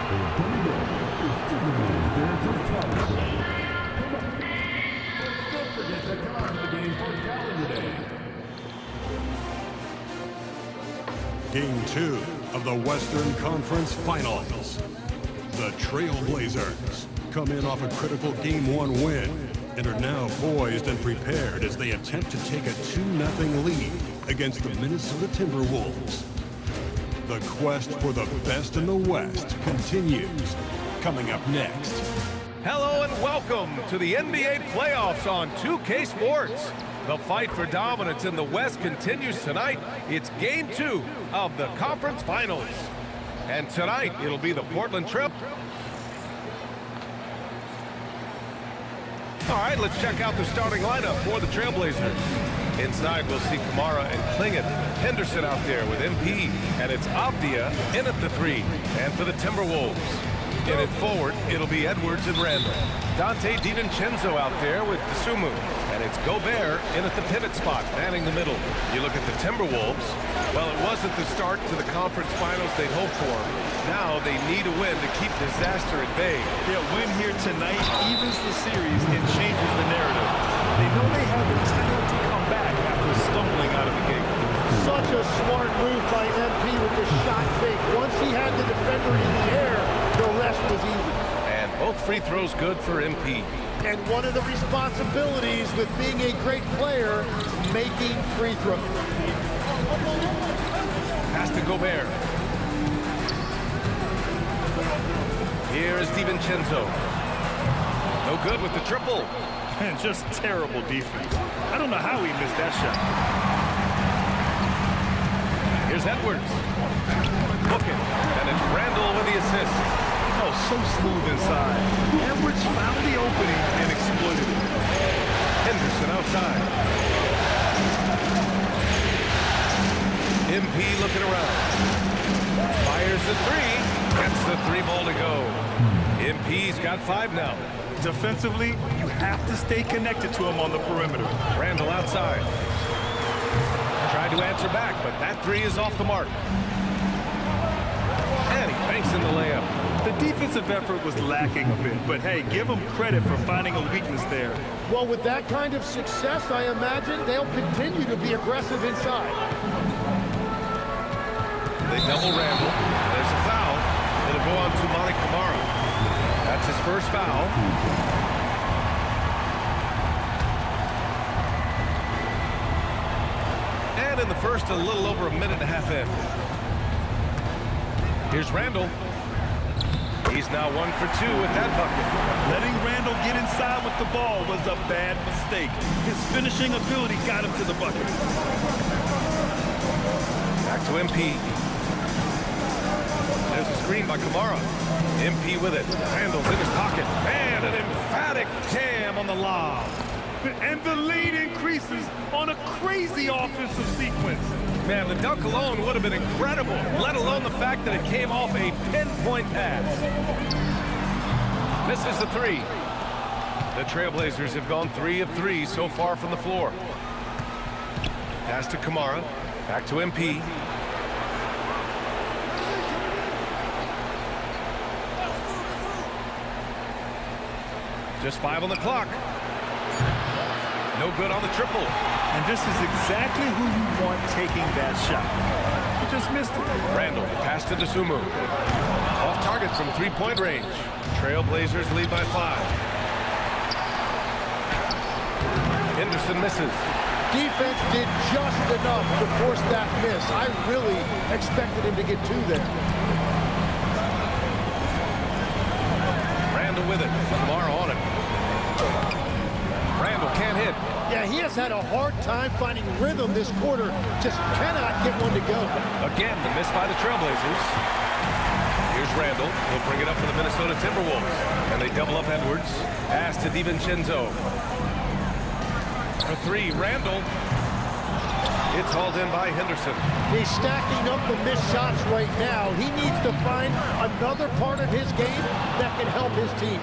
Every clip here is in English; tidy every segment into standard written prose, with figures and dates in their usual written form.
Game 2 of the Western Conference Finals. The Trailblazers come in off a critical Game 1 win and are now poised and prepared as they attempt to take a 2-0 lead against the Minnesota Timberwolves. The quest for the best in the West continues. Coming up next. Hello and welcome to the NBA playoffs on 2K Sports. The fight for dominance in the West continues tonight. It's Game 2 of the Conference Finals. And tonight, it'll be the Portland Trail. All right, let's check out the starting lineup for the Trailblazers. Inside, we'll see Kamara and Klingit. Henderson out there with MP. And it's Avdia in at the 3. And for the Timberwolves, in it forward, it'll be Edwards and Randall. Dante DiVincenzo out there with Dosunmu. And it's Gobert in at the pivot spot, manning the middle. You look at the Timberwolves, well, it wasn't the start to the conference finals they'd hoped for. Now they need a win to keep disaster at bay. Their win here tonight evens the series and changes the narrative. They know they have the talent to come back after stumbling out of the gate. Such a smart move by MP with the shot fake. Once he had the defender in the air, the rest was easy. And both free throws good for MP. And one of the responsibilities with being a great player is making free throws. Pass to Gobert. Here is DiVincenzo. No good with the triple. And just terrible defense. I don't know how he missed that shot. Here's Edwards. Looking. And it's Randall with the assist. Oh, so smooth inside. Edwards found the opening and exploited it. Henderson outside. MP looking around. Fires the 3. Gets the 3-ball to go. MP's got 5 now. Defensively, you have to stay connected to him on the perimeter. Randall outside. Tried to answer back, but that 3 is off the mark. And he banks in the layup. The defensive effort was lacking a bit, but hey, give them credit for finding a weakness there. Well, with that kind of success, I imagine they'll continue to be aggressive inside. They double Randall. There's a foul. It'll go on to Monty Kamara. That's his first foul. And in the first, a little over a minute and a half in. Here's Randall. He's now 1 for 2 with that bucket. Letting Randall get inside with the ball was a bad mistake. His finishing ability got him to the bucket. Back to MP. There's a screen by Kamara. MP with it. Randall's in his pocket. And an emphatic jam on the lob. And the lead increases on a crazy offensive sequence. Man, the dunk alone would have been incredible, let alone the fact that it came off a pinpoint pass. Misses the 3. The Trailblazers have gone 3 of 3 so far from the floor. Pass to Kamara. Back to MP. Just 5 on the clock. No good on the triple. And this is exactly who you want taking that shot. He just missed it. Randall, pass to Dosunmu. Off target from 3-point range. Trailblazers lead by 5. Henderson misses. Defense did just enough to force that miss. I really expected him to get 2 there. Randall with it. Kamara on it. Randall can't hit. Yeah, he has had a hard time finding rhythm this quarter. Just cannot get one to go. Again, the miss by the Trailblazers. Here's Randall. He'll bring it up for the Minnesota Timberwolves. And they double up Edwards. Pass to DiVincenzo. For 3, Randall. It's hauled in by Henderson. He's stacking up the missed shots right now. He needs to find another part of his game that can help his team.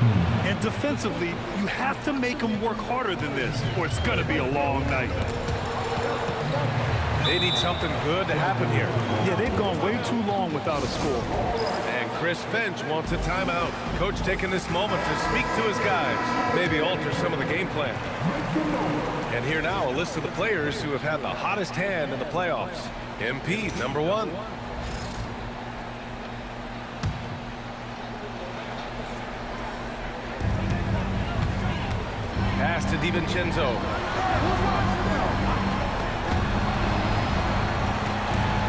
And defensively, you have to make him work harder than this, or it's going to be a long night. They need something good to happen here. Yeah, they've gone way too long without a score. And Chris Finch wants a timeout. Coach taking this moment to speak to his guys, maybe alter some of the game plan. And here now, a list of the players who have had the hottest hand in the playoffs. MP, number 1. Pass to DiVincenzo.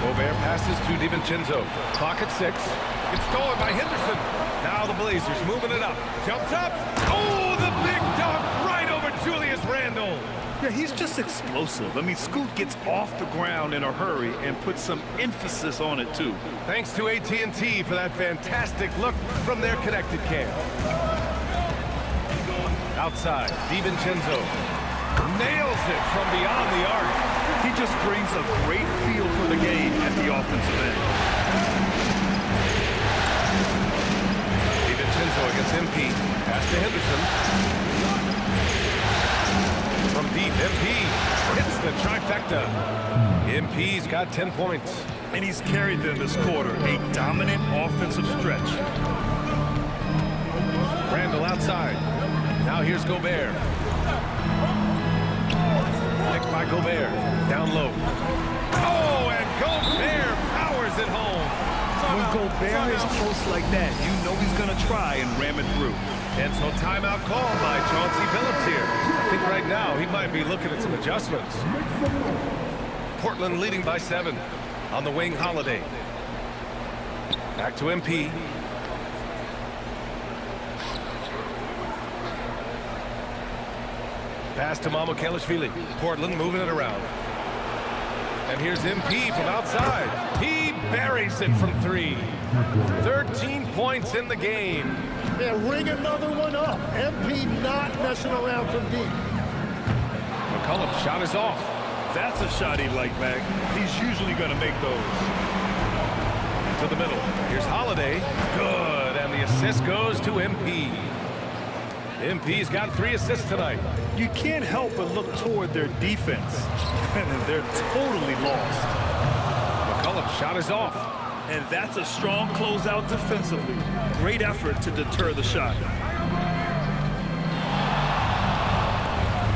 Gobert passes to DiVincenzo. Clock at 6. It's stolen by Henderson. Now the Blazers moving it up. Jumps up. Oh, the big dunk right over Julius Randle. Yeah, he's just explosive. I mean, Scoot gets off the ground in a hurry and puts some emphasis on it, too. Thanks to AT&T for that fantastic look from their connected cam. Outside, DiVincenzo nails it from beyond the arc. He just brings a great feel for the game at the offensive end. DiVincenzo against MP. Pass to Henderson. From deep, MP hits the trifecta. MP's got 10 points. And he's carried them this quarter. A dominant offensive stretch. Randle outside. Now here's Gobert. Picked by Gobert. Down low. Oh, and Gobert powers it home. When Gobert is close like that, you know he's going to try and ram it through. And so timeout called by Chauncey Billups here. I think right now he might be looking at some adjustments. Portland leading by 7 on the wing. Holiday. Back to MP. Pass to Mamukelashvili. Portland moving it around. And here's MP from outside. He buries it from 3. 13 points in the game. Yeah, ring another one up. MP not messing around from deep. McCollum's shot is off. That's a shot he'd like back. He's usually going to make those. To the middle. Here's Holiday. Good. And the assist goes to MP. MP's got 3 assists tonight. You can't help but look toward their defense. They're totally lost. McCollum's shot is off. And that's a strong closeout defensively. Great effort to deter the shot.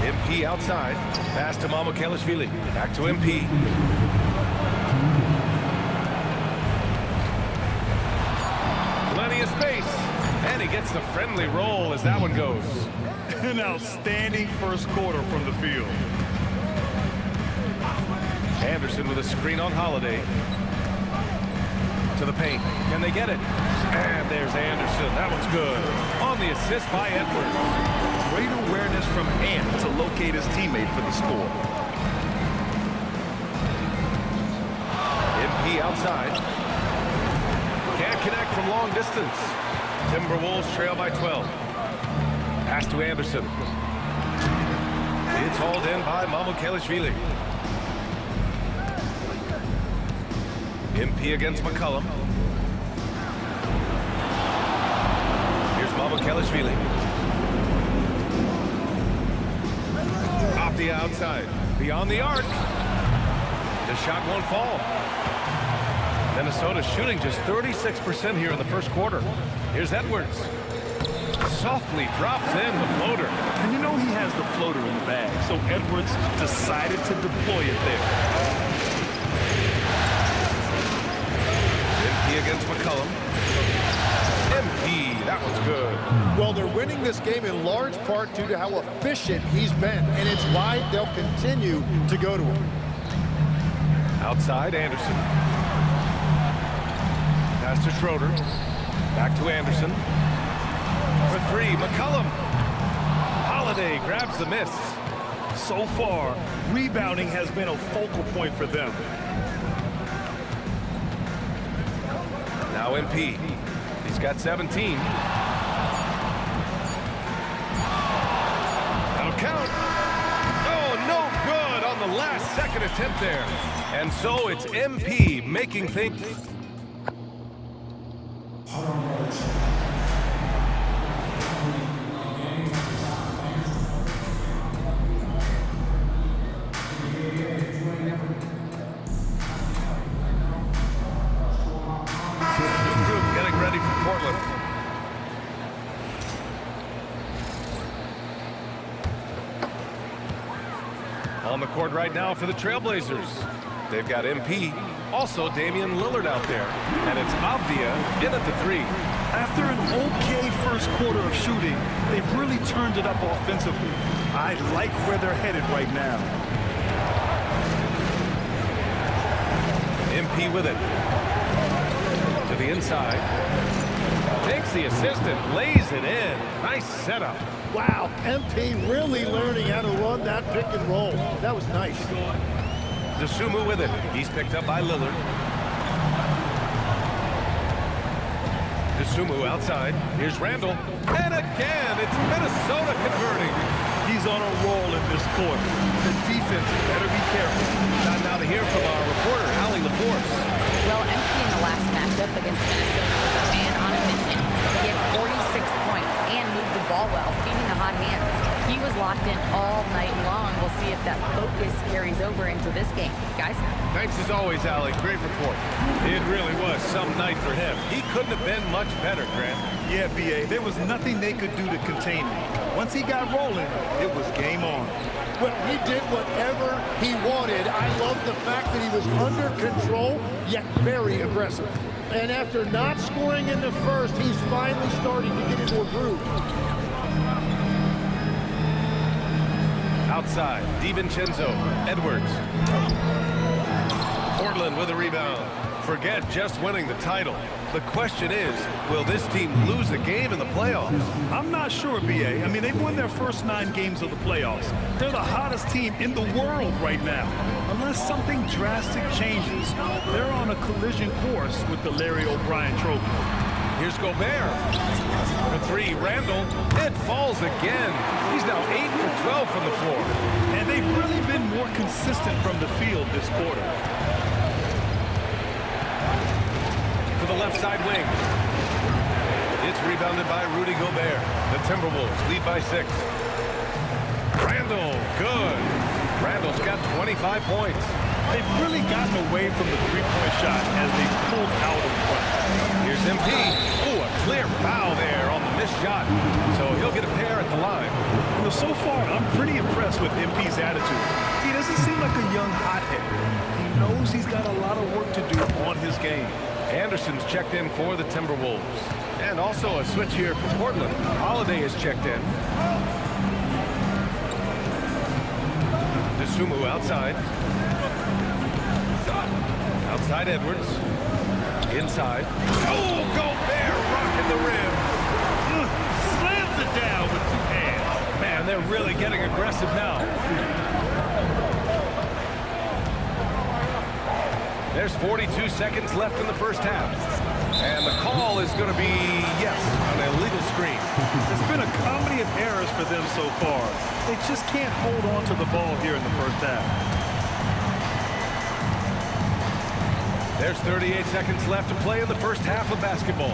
MP outside. Pass to Mamukelashvili. Back to MP. Plenty of space. And he gets the friendly roll as that one goes. An outstanding first quarter from the field. Anderson with a screen on Holiday. To the paint. Can they get it? And there's Anderson. That one's good. On the assist by Edwards. Great awareness from Ant to locate his teammate for the score. MP outside. Can't connect from long distance. Timberwolves trail by 12. Pass to Anderson. It's hauled in by Mamukelashvili. MP against McCollum. Here's Mamukelashvili. Off the outside. Beyond the arc. The shot won't fall. Minnesota shooting just 36% here in the first quarter. Here's Edwards. Softly drops in the floater. And you know he has the floater in the bag, so Edwards decided to deploy it there. MP against McCollum. MP, that one's good. Well, they're winning this game in large part due to how efficient he's been, and it's why they'll continue to go to him. Outside, Anderson. Pass to Schroeder. Back to Anderson. For 3, McCollum. Holiday grabs the miss. So far, rebounding has been a focal point for them. Now MP. He's got 17. That'll count. Oh, no good on the last second attempt there. And so it's MP making things. On the court right now for the Trailblazers. They've got MP, also Damian Lillard out there. And it's Avdia in at the 3. After an okay first quarter of shooting, they've really turned it up offensively. I like where they're headed right now. MP with it. To the inside. Takes the assist and lays it in. Nice setup. Wow, MP really learning how to run that pick and roll. That was nice. Dosunmu with it. He's picked up by Lillard. Dosunmu outside. Here's Randall. And again, it's Minnesota converting. He's on a roll in this quarter. The defense better be careful. Time now to hear from our reporter, Allie LaForce. Well, MP in the last matchup against Minnesota was a man on a mission. He had 46 points and moved the ball well, feeding the hot hands. He was locked in all night long. We'll see if that focus carries over into this game. Guys? Thanks as always, Allie. Great report. It really was some night for him. He couldn't have been much better, Grant. Yeah, B.A., there was nothing they could do to contain him. Once he got rolling, it was game on. Well, he did whatever he wanted. I love the fact that he was under control, yet very aggressive. And after not scoring in the first, he's finally starting to get into a groove. Outside, DiVincenzo, Edwards. Portland with a rebound. Forget just winning the title. The question is, will this team lose a game in the playoffs? I'm not sure, B.A. I mean, they've won their first 9 games of the playoffs. They're the hottest team in the world right now. Unless something drastic changes, they're on a collision course with the Larry O'Brien Trophy. Here's Gobert. For 3, Randall. It falls again. He's now 8 for 12 from the floor. And they've really been more consistent from the field this quarter. To the left side wing. It's rebounded by Rudy Gobert. The Timberwolves lead by 6. Randall, good. Randall's got 25 points. They've really gotten away from the three-point shot as they pulled out in front. Here's MP. Ooh, a clear foul there on the missed shot. So he'll get a pair at the line. You know, so far, I'm pretty impressed with MP's attitude. He doesn't seem like a young hothead. He knows he's got a lot of work to do on his game. Anderson's checked in for the Timberwolves. And also a switch here for Portland. Holiday is checked in. Dosunmu outside. Outside Edwards. Inside. Oh, Gobert rocking the rim. Slams it down with 2 hands. Man, they're really getting aggressive now. There's 42 seconds left in the first half. And the call is going to be, yes, an illegal screen. It's been a comedy of errors for them so far. They just can't hold on to the ball here in the first half. There's 38 seconds left to play in the first half of basketball.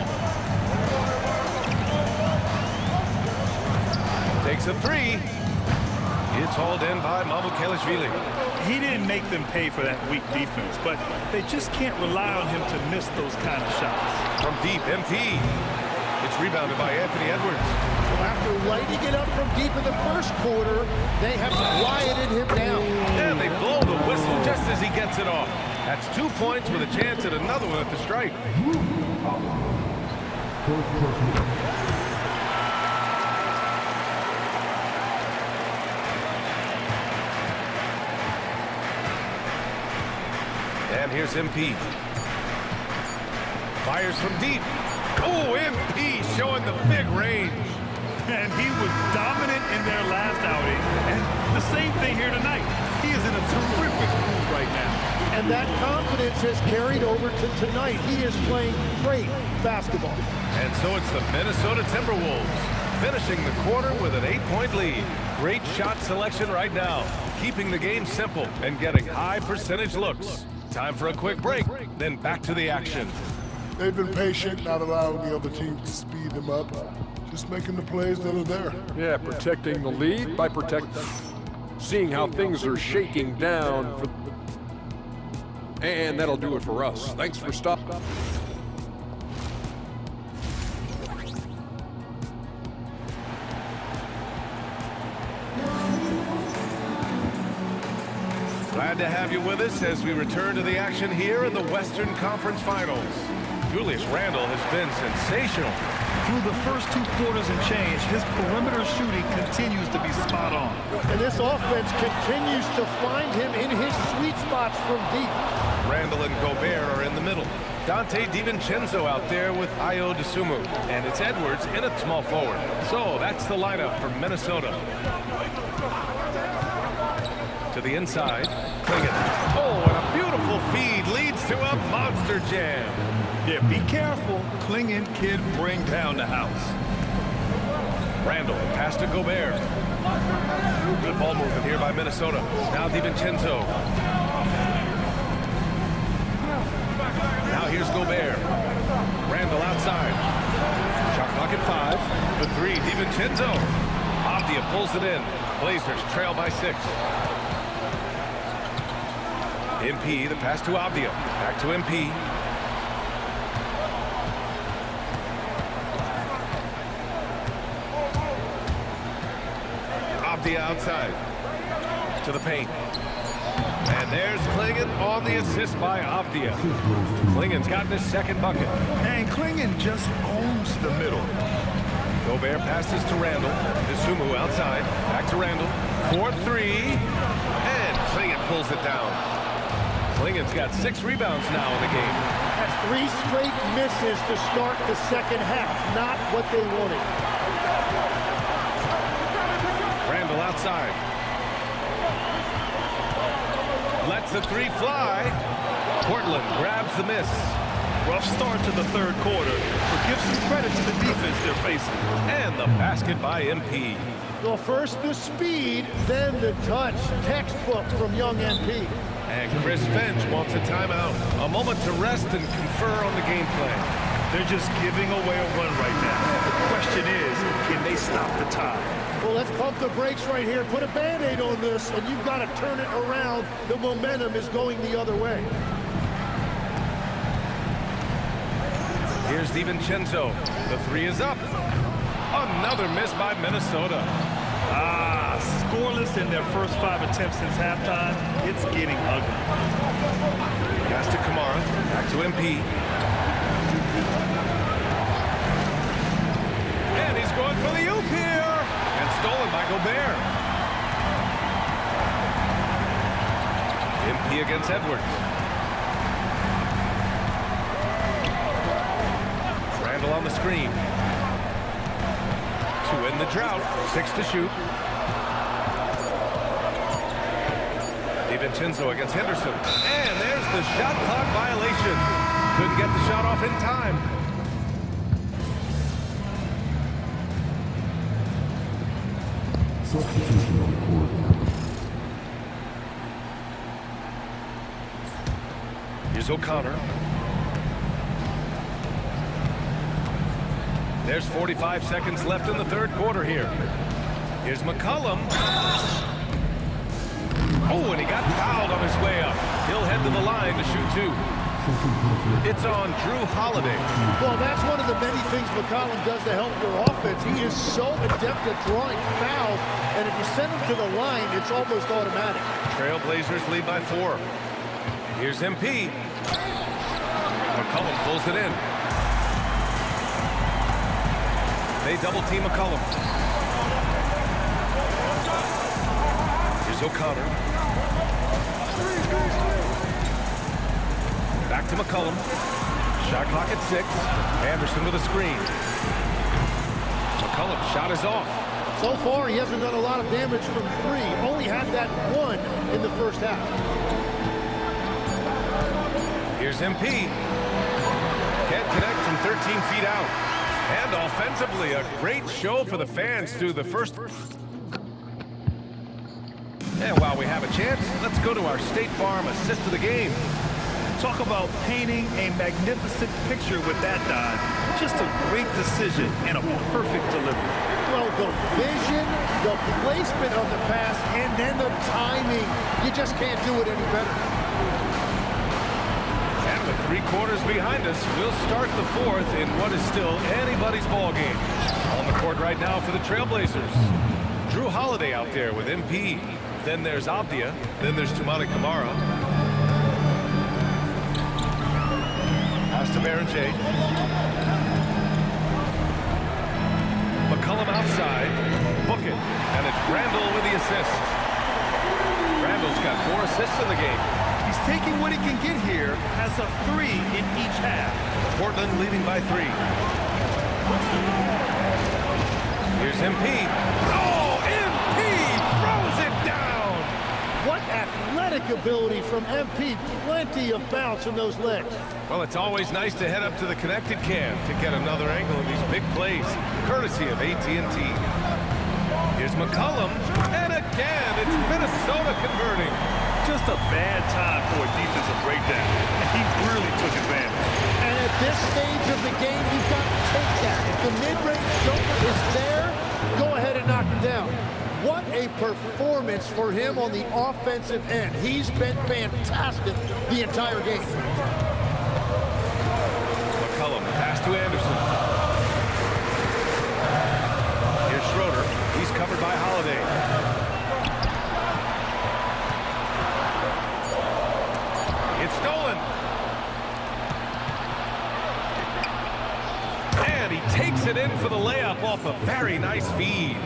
Takes a 3. It's hauled in by Mamukelashvili. He didn't make them pay for that weak defense, but they just can't rely on him to miss those kind of shots. From deep, MP. It's rebounded by Anthony Edwards. Well, after lighting it up from deep in the first quarter, they have quieted him down. And they blow the whistle just as he gets it off. That's 2 points with a chance at another one at the stripe. And here's MP. Fires from deep. Oh, MP showing the big range. And he was dominant in their last outing. And the same thing here tonight. He is in a terrific mood right now. And that confidence has carried over to tonight. He is playing great basketball. And so it's the Minnesota Timberwolves finishing the quarter with an 8-point lead. Great shot selection right now, keeping the game simple and getting high percentage looks. Time for a quick break, then back to the action. They've been patient, not allowing the other teams to speed them up. Just making the plays that are there. Yeah, protecting the lead by seeing how things are shaking down. And that'll do it for us. Thanks for stopping. Glad to have you with us as we return to the action here in the Western Conference Finals. Julius Randle has been sensational. Through the first 2 quarters and change, his perimeter shooting continues to be spot on. And this offense continues to find him in his sweet spots from deep. Randle and Gobert are in the middle. Dante DiVincenzo out there with Ayo Dosunmu. And it's Edwards in at small forward. So that's the lineup for Minnesota. To the inside, Clingan. Oh, and a beautiful feed leads to a monster jam. Yeah, be careful. Clingan can bring down the house. Randle, pass to Gobert. Good ball movement here by Minnesota. Now DiVincenzo. Now here's Gobert. Randle outside. Shot clock at 5. The 3, DiVincenzo. Avdia pulls it in. Blazers trail by 6. MP, the pass to Avdia. Back to MP. Avdia outside. To the paint. And there's Clingan on the assist by Avdia. Clingan's gotten his second bucket. And Clingan just owns the middle. Gobert passes to Randle. Dosunmu outside. Back to Randle. 4-3. And Clingan pulls it down. Clingan's got 6 rebounds now in the game. That's 3 straight misses to start the second half. Not what they wanted. Randle outside. Lets the 3 fly. Portland grabs the miss. Rough start to the third quarter, but give some credit to the defense they're facing. And the basket by MP. Well, first the speed, then the touch. Textbook from young MP. And Chris Finch wants a timeout. A moment to rest and confer on the game plan. They're just giving away a run right now. The question is, can they stop the tide? Well, let's pump the brakes right here. Put a Band-Aid on this, and you've got to turn it around. The momentum is going the other way. Here's DiVincenzo. The 3 is up. Another miss by Minnesota. Scoreless in their first 5 attempts since halftime. It's getting ugly. Pass to Kamara. Back to MP. And he's going for the oop here. And stolen by Gobert. MP against Edwards. Randle on the screen. 2 in the drought. 6 to shoot. DiVincenzo against Henderson. And there's the shot clock violation. Couldn't get the shot off in time. Substitution on the court. Here's O'Connor. There's 45 seconds left in the third quarter here. Here's McCollum. Oh, and he got fouled on his way up. He'll head to the line to shoot 2. It's on Drew Holiday. Well, that's one of the many things McCollum does to help your offense. He is so adept at drawing fouls, and if you send him to the line, it's almost automatic. Trailblazers lead by 4. Here's MP. McCollum pulls it in. They double-team McCollum. Here's O'Connor. Back to McCollum. Shot clock at 6. Anderson with a screen. McCollum's shot is off. So far, he hasn't done a lot of damage from 3. Only had that 1 in the first half. Here's MP. Can't connect from 13 feet out. And offensively, a great show for the fans through the first. And while we have a chance, let's go to our State Farm assist of the game. Talk about painting a magnificent picture with that dive. Just a great decision and a perfect delivery. Well, the vision, the placement of the pass, and then the timing. You just can't do it any better. And with 3 quarters behind us, we'll start the 4th in what is still anybody's ball game. On the court right now for the Trailblazers. Drew Holiday out there with MP. Then there's Avdia. Then there's Toumani Camara. Pass to Berenger. McCollum outside. Book it. And it's Randall with the assist. Randall's got 4 assists in the game. He's taking what he can get here as a 3 in each half. Portland leading by 3. Here's MP. Oh, MP throws it down. What athletic ability from MP. Plenty of bounce in those legs. Well, it's always nice to head up to the connected cam to get another angle of these big plays, courtesy of AT&T. Here's McCollum, and again, it's Minnesota converting. Just a bad time for a defensive breakdown, and he really took advantage. And at this stage of the game, you've got to take that. If the mid-range jumper is there, go ahead and knock him down. What a performance for him on the offensive end. He's been fantastic the entire game. McCollum, pass to Anderson. Here's Schroeder. He's covered by Holiday. It's stolen. And he takes it in for the layup off a very nice feed.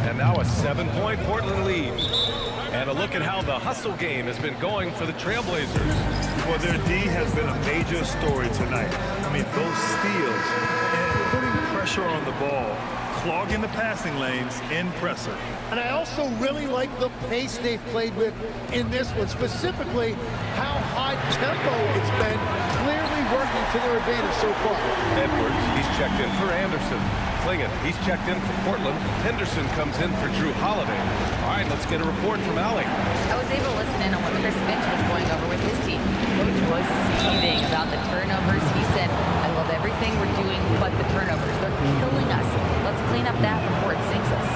And now a 7-point Portland lead. And a look at how the hustle game has been going for the Trailblazers. Well, their D has been a major story tonight. I mean, those steals and putting pressure on the ball, clogging the passing lanes, impressive. And I also really like the pace they've played with in this one, specifically how high tempo it's been, clearly working to their advantage so far. Edwards, he's checked in for Anderson. Clingan, he's checked in for Portland. Henderson comes in for Drew Holiday. All right, let's get a report from Allie. I was able to listen in on what Chris Finch was going over with his team. Coach was seething about the turnovers. He said, I love everything we're doing but the turnovers. They're killing us. Let's clean up that before it sinks us.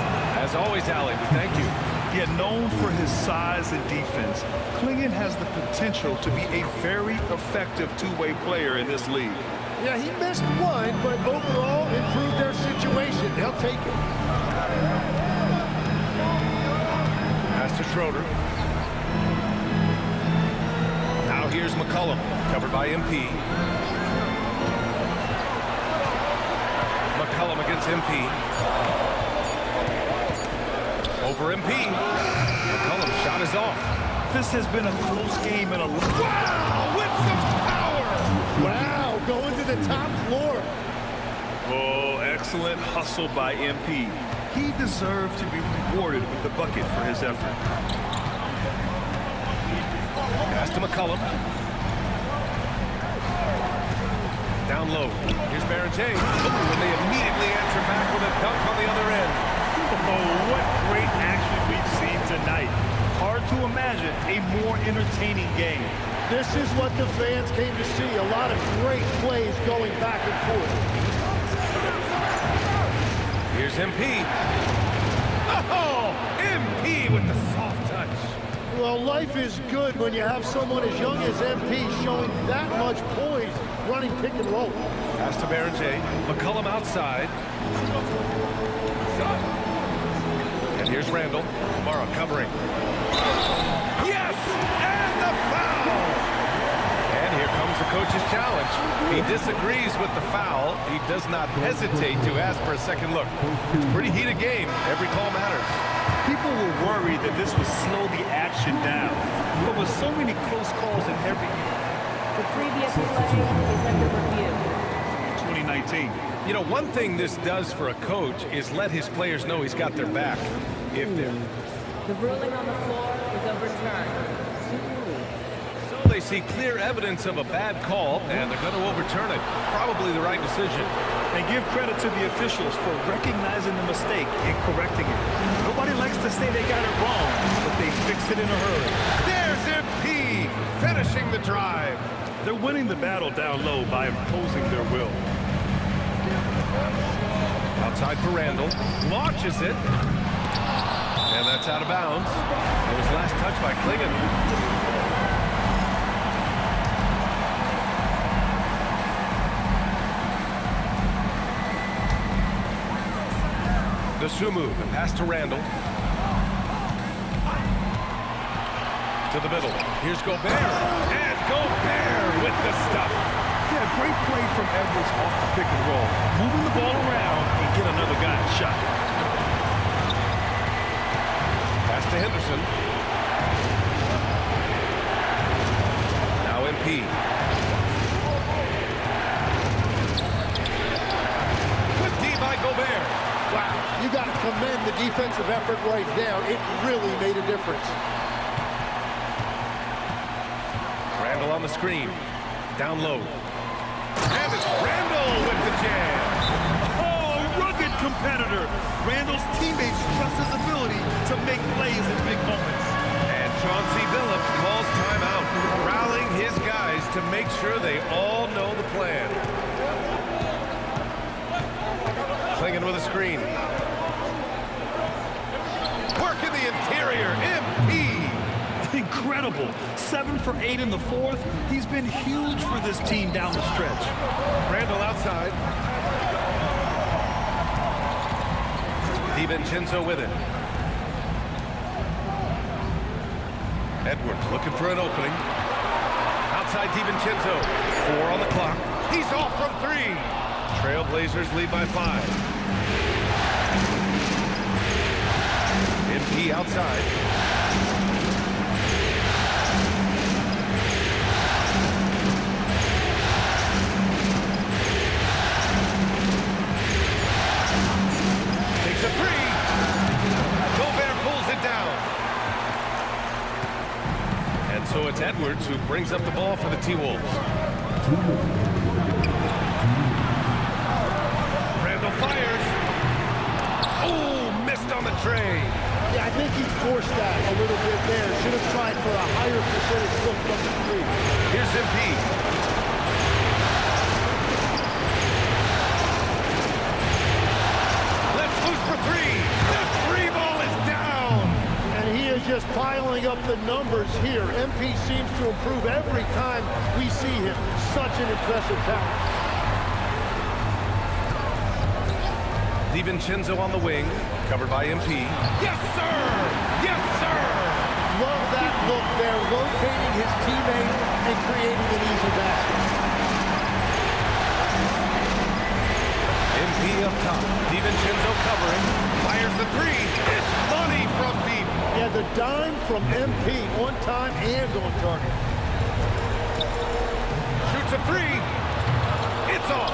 As always, Allie, we thank you. Yet known for his size and defense, Clingan has the potential to be a very effective two-way player in this league. Yeah, he missed one, but overall improved their situation. They'll take it. Pass to Schroeder. Now here's McCollum, covered by MP. McCollum against MP. Over MP. McCollum's shot is off. This has been a close game and a... Wow, with some power! Wow, going to the top floor. Oh, excellent hustle by MP. He deserved to be rewarded with the bucket for his effort. Pass to McCollum. Down low. Here's Berenger. And they immediately answer back with a dunk on the other end. Oh, what great action we've seen tonight. Hard to imagine a more entertaining game. This is what the fans came to see. A lot of great plays going back and forth. Here's MP. Oh, MP with the soft touch. Well, life is good when you have someone as young as MP showing that much poise running pick and roll. Pass to Berenger. McCollum outside. And here's Randall. Camara covering. Yes! And the foul! And here comes the coach's challenge. He disagrees with the foul. He does not hesitate to ask for a second look. It's a pretty heated game. Every call matters. People were worried that this would slow the action down. But with so many close calls in every... The previous play is under review. 2019. You know, one thing this does for a coach is let his players know he's got their back if they're... The ruling on the floor is overturned. So they see clear evidence of a bad call, and they're going to overturn it. Probably the right decision. And give credit to the officials for recognizing the mistake and correcting it. Nobody likes to say they got it wrong, but they fixed it in a hurry. There's MP finishing the drive. They're winning the battle down low by imposing their will. Outside for Randall. Launches it. And that's out of bounds. It was last touch by Clingan. Dosunmu, the pass to Randall. To the middle. Here's Gobert. And Gobert with the stuff. Yeah, great play from Edwards off the pick and roll. Moving the ball around and get another guy a shot. Pass to Henderson. Now MP. Good D by Gobert. Wow, you got to commend the defensive effort right there. It really made a difference. Randall on the screen. Down low. And it's Randall with the jam. Oh, rugged competitor. Randall's teammates trust his ability to make plays in big moments. And Chauncey Billups calls timeout, rallying his guys to make sure they all know the plan. Clingan with a screen. Work in the interior, MP. Incredible. 7 for 8 in the fourth. He's been huge for this team down the stretch. Randall outside. DiVincenzo with it. Edwards looking for an opening. Outside DiVincenzo. 4 on the clock. He's off from 3. Trailblazers lead by 5. MP outside. Takes a 3. Gobert pulls it down. And so it's Edwards who brings up the ball for the T-Wolves. Randall fires. Oh, missed on the tray. Yeah, I think he forced that a little bit there. Should have tried for a higher percentage look from the 3. Here's MP. Let's loose for 3. The 3 ball is down. And he is just piling up the numbers here. MP seems to improve every time we see him. Such an impressive talent. DiVincenzo on the wing, covered by MP. Yes, sir! Yes, sir! Love that look there, locating his teammate and creating an easy basket. MP up top. DiVincenzo covering. Fires the 3. It's money from deep. Yeah, the dime from MP on time and on target. Shoots a 3. It's off.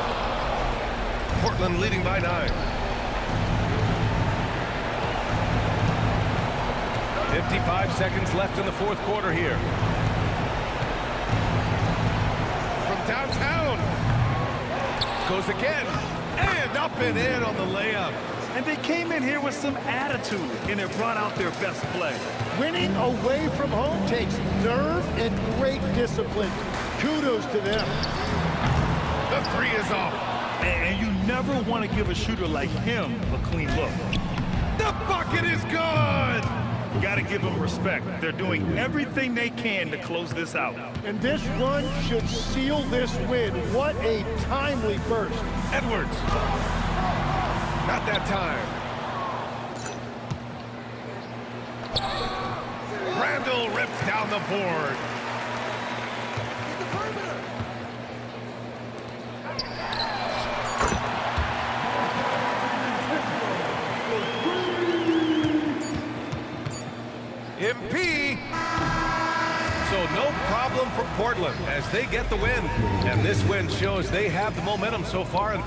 Portland leading by 9. 55 seconds left in the fourth quarter here. From downtown. Goes again. And up and in on the layup. And they came in here with some attitude, and it brought out their best play. Winning away from home takes nerve and great discipline. Kudos to them. The 3 is off. And you never want to give a shooter like him a clean look. The bucket is good. Got to give them respect. They're doing everything they can to close this out. And this run should seal this win. What a timely burst. Edwards. Not that time. Randall rips down the board. MP. So no problem for Portland as they get the win. And this win shows they have the momentum so far.